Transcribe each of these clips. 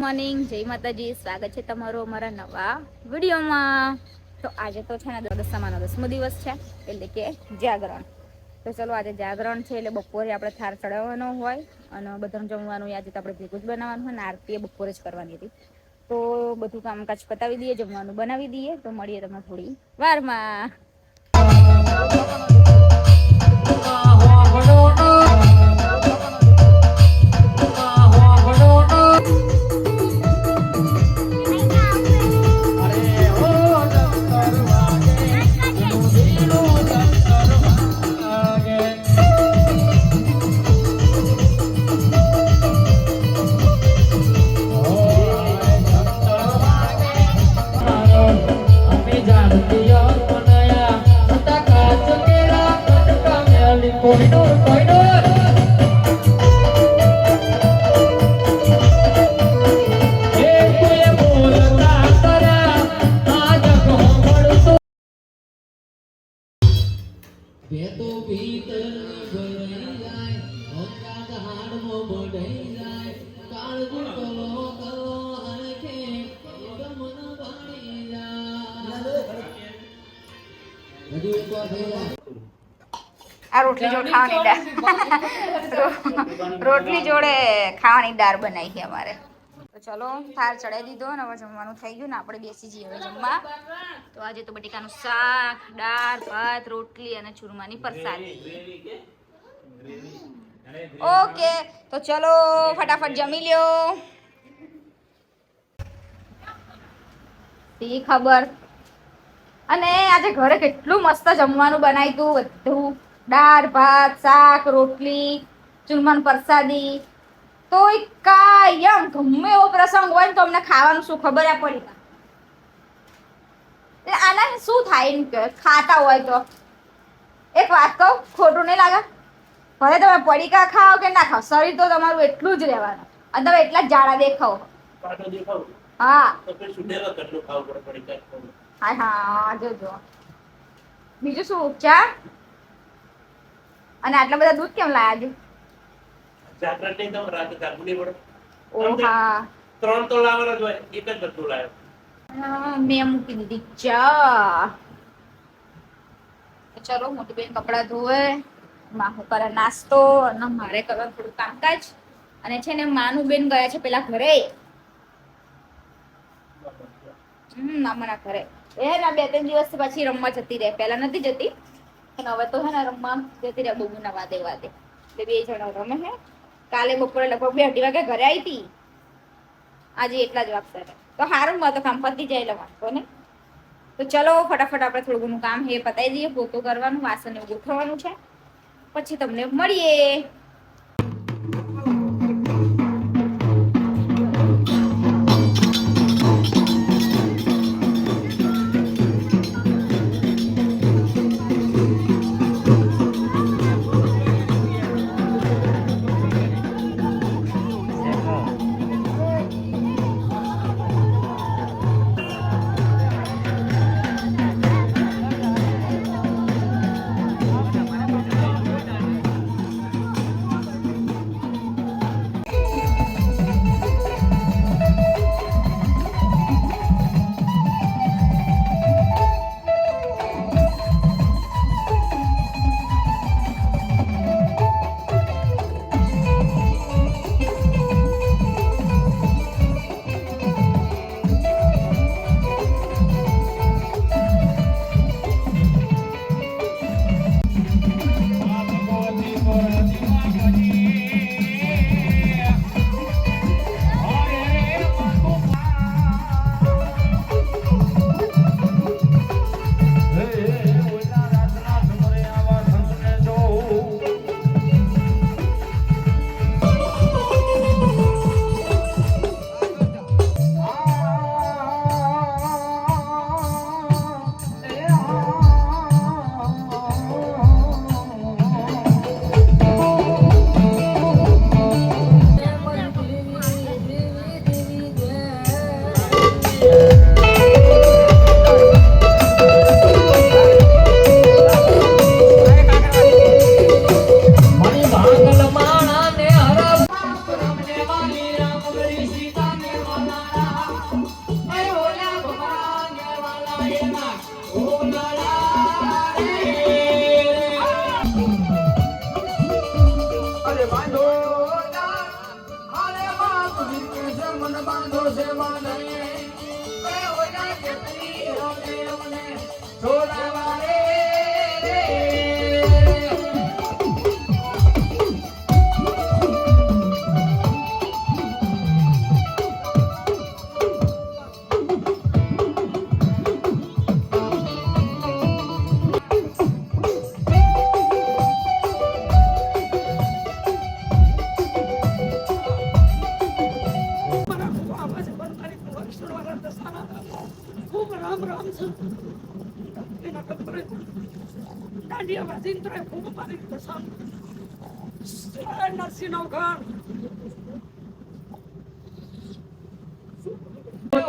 Morning, જય માતાજી. સ્વાગત છે તમારો અમારા નવા વિડીયોમાં. તો આજે તો છે ને દશામાનો 10મો દિવસ છે, એટલે કે જાગરણ. તો ચલો આજે જાગરણ છે એટલે બપોરે આપણે થાર ચડાવવાનો હોય અને બધાનું જમવાનું આજે તો આપણે ભેગું જ બનાવવાનું હોય ને આરતી બપોરે જ કરવાની હતી. તો બધું કામકાજ પતાવી દઈએ, જમવાનું બનાવી દઈએ. તો મળીએ તમને થોડી વારમાં. આ રોટલી જોડે ખાવાની દાળ રોટલી જોડે ખાવાની દાળ બનાવી છે અમારે. તો ચલો થાર ચડાવી દીધો ને હવે જમવાનું થઈ ગયું ને આપણે બેસી જઈએ હવે જમવા. તો આજે તો બટેકાનું શાક, દાળ, ભાત, રોટલી અને ચૂરમાની પ્રસાદી. ઓકે, તો ચલો ફટાફટ જમી લ્યો. શી ખબર. અને આજે ઘરે કેટલું મસ્ત જમવાનું બનાવ્યું હતું. બધું દાળ, ભાત, શાક, રોટલી, ચૂરમાન પ્રસાદી. તો કાયમ ગમે એવો પ્રસંગ હોય ને તો અમને ખાવાનું શું ખબર પડી. આના શું થાય એમ કે ખાતા હોય તો એક વાત કહું, ખોટું નહીં લાગે? ભલે તમે પડીકા ખાઓ કે ના ખાઓ, શરીર તો તમારું એટલું જ રહેવાનું અને તમે એટલા જ જાડા દેખાવ. હા હા હા, જોજો. બીજું શું ચા અને આટલા બધા દૂધ કેમ લાયા? મેં મૂકી દીધી ચા. ચલો મોટી બેન કપડા ધોવે, માહુ કરે નાસ્તો અને મારે કરવાનું થોડું કામકાજ. અને છે ને માનું બેન ગયા છે પેલા ઘરે, મામાના ઘરે. ના 2-3 દિવસ પછી રમવા જતી રહે. પહેલા નથી જતી અને હવે તો હે ને રમવા જતી રહે. બબુના વાદે એટલે 2 જણા રમે છે. કાલે બપોરે લગભગ 2-2:30 વાગે ઘરે આવી હતી. આજે એટલા જ વાગતા હતા. તો સારું, તો કામ પતી જાય એટલે વાંધો ને. તો ચલો ફટાફટ આપણે થોડું ઘણું કામ છે પતાવી દઈએ. પોતું કરવાનું, વાસણ એવું ગોઠવવાનું છે. પછી તમને મળીએ. બાંધો છે મને ઓલા જેતની રોને છોડાવા રે ખૂબ રામ રામ છે એના કપરે દાંડિયા વાજીન તો ખૂબ મારી દશા નરસિંહનો ઘર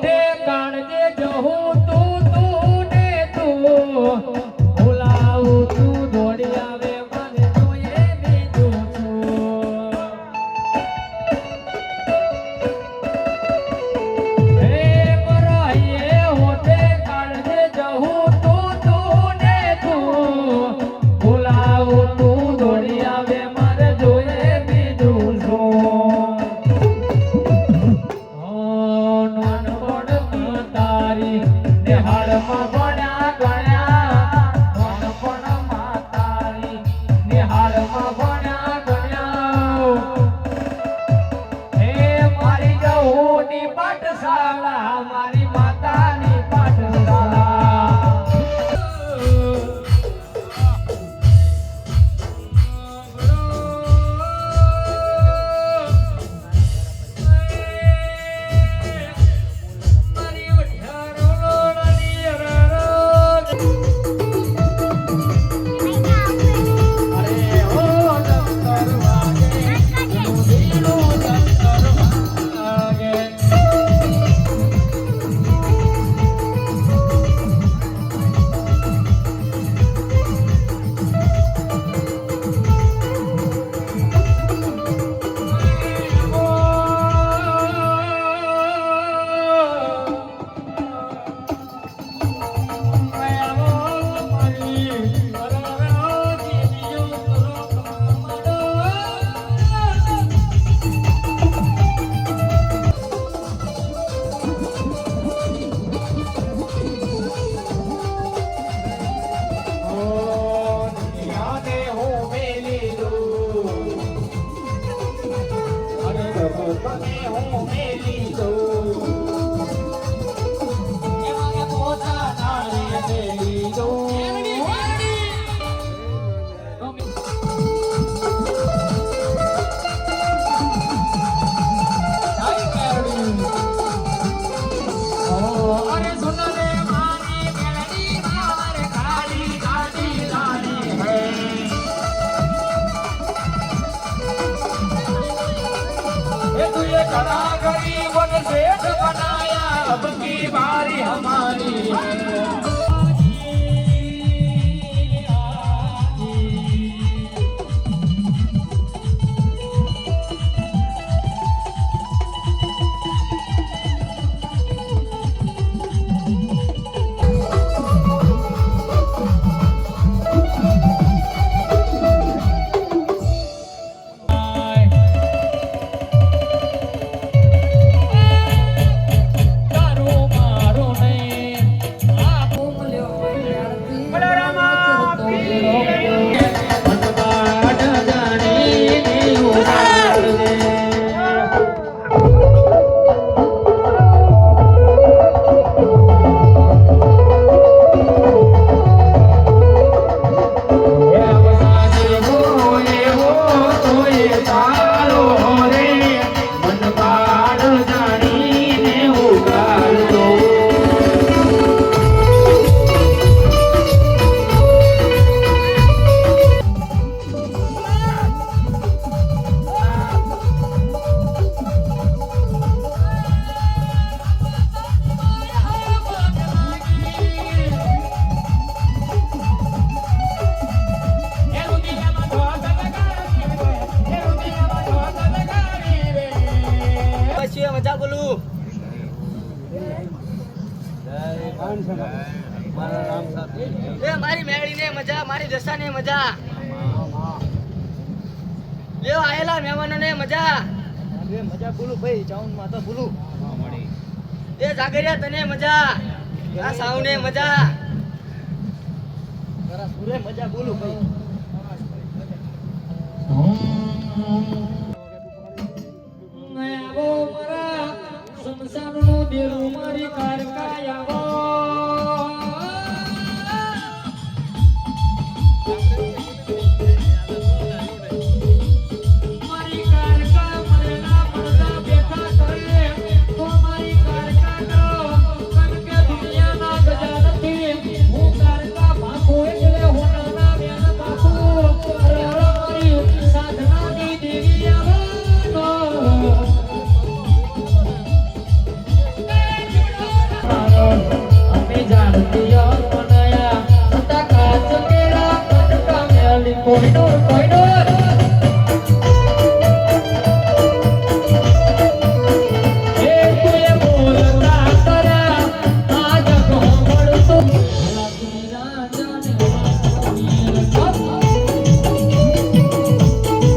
તે કાળજે જહું તું ને તું ભૂલાવું તું દોડી આવે મને જોઈએ બીજું છું હે મરાઈએ હોતે કાળજે જહું તું ને તું ભૂલાવું તું દોડી આવે મને જોઈએ બીજું છું નિહાળમાં ભણ્યા ગણ્યા નાનપણમાં તારી નિહાળમાં ભણ્યા ગણ્યા હે મારી જહુની પાઠશાળા મારી માતાની પાઠશાળા अब की बारी हमारी મારી મેળી ને મજા, મારી દશા ને મજા, લેવા આયેલા મહેમાનો ને મજા. એ મજા બોલું ભાઈ ચાઉન માં તો બોલું એ જાગરિયા તને મજા આ સાઉને મજા તારા સુરે મજા બોલું ભાઈ આવો મારા સંસારનો દેરો મારી કારકાય આવો મારી કારકા મને ના પડતા બેઠા કરે તો મારી કારકાનો કનકે દુનિયાના ગજા નથી હું કારકા બાપુ એટલે હોનાના બેન બાપુ મારી સાધનાની દેવી આવો અમે જાણતીય મનાયા સતા કાચ કેરા કટકા મેલી કોઈનો એ કોઈ બોલતા કરા આ જગ મળતો ભલાથી રાજાને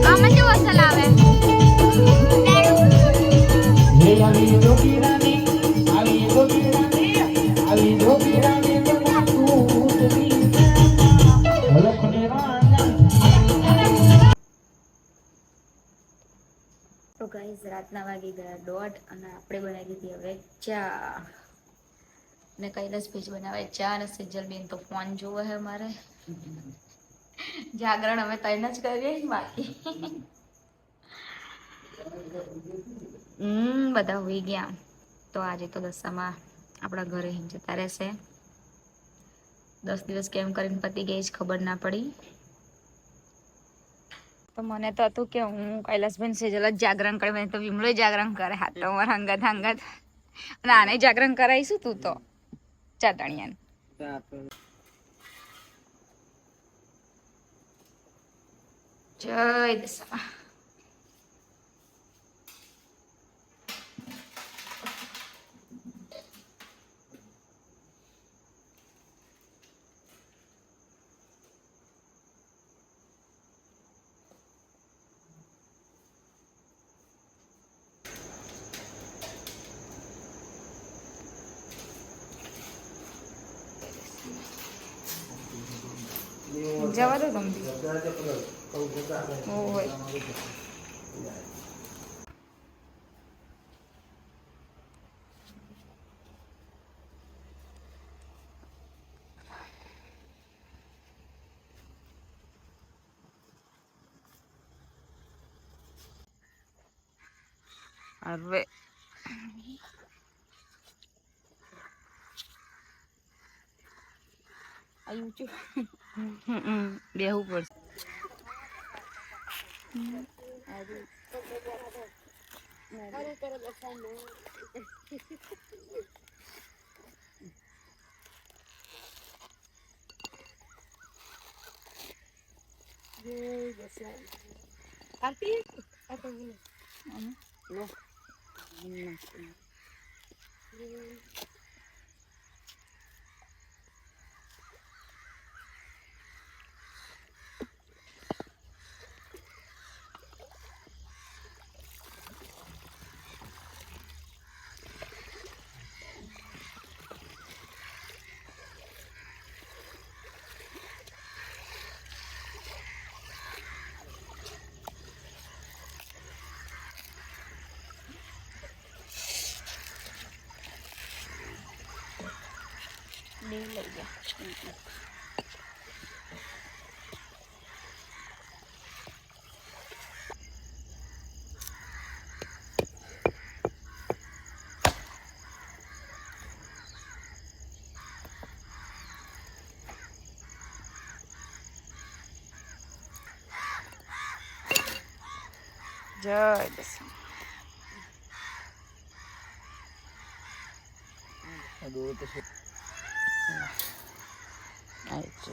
આમાં કેવો અસલ આવે આવી જોગીરાની આવી જોગીરાની આવી જોગીરાની લખને રાજા તો ગાઈઝ રાતના વાગી ગયા 1:30 અને આપણે બનાવી દીધી હવે ચા ને કૈલાસ ભેજ બનાવે ચા અને સિજલ બેન તો ફોન જોવે છે મારે જાગરણ અમે તઈને જ કરીએ બાકી બધા હોઈ ગયા તો આજે તો દશામાં આપણા ઘરે જતા રહેશે 10 દિવસ કેમ કરીને પતી ગઈ જ ખબર ના પડી તો મને તો હતું કે હું કૈલાસબેન સેજલ જ જાગરણ કરે મને તો વિમલો જાગરણ કરે હા તો અમારા હંગત અને આને જાગરણ કરાવીશું તું તો ચાટણિયાને જય દશા જવા દો ગમતી ઓય હવે બેહવું પડશે લઈ ગયા જય દશા अच्छा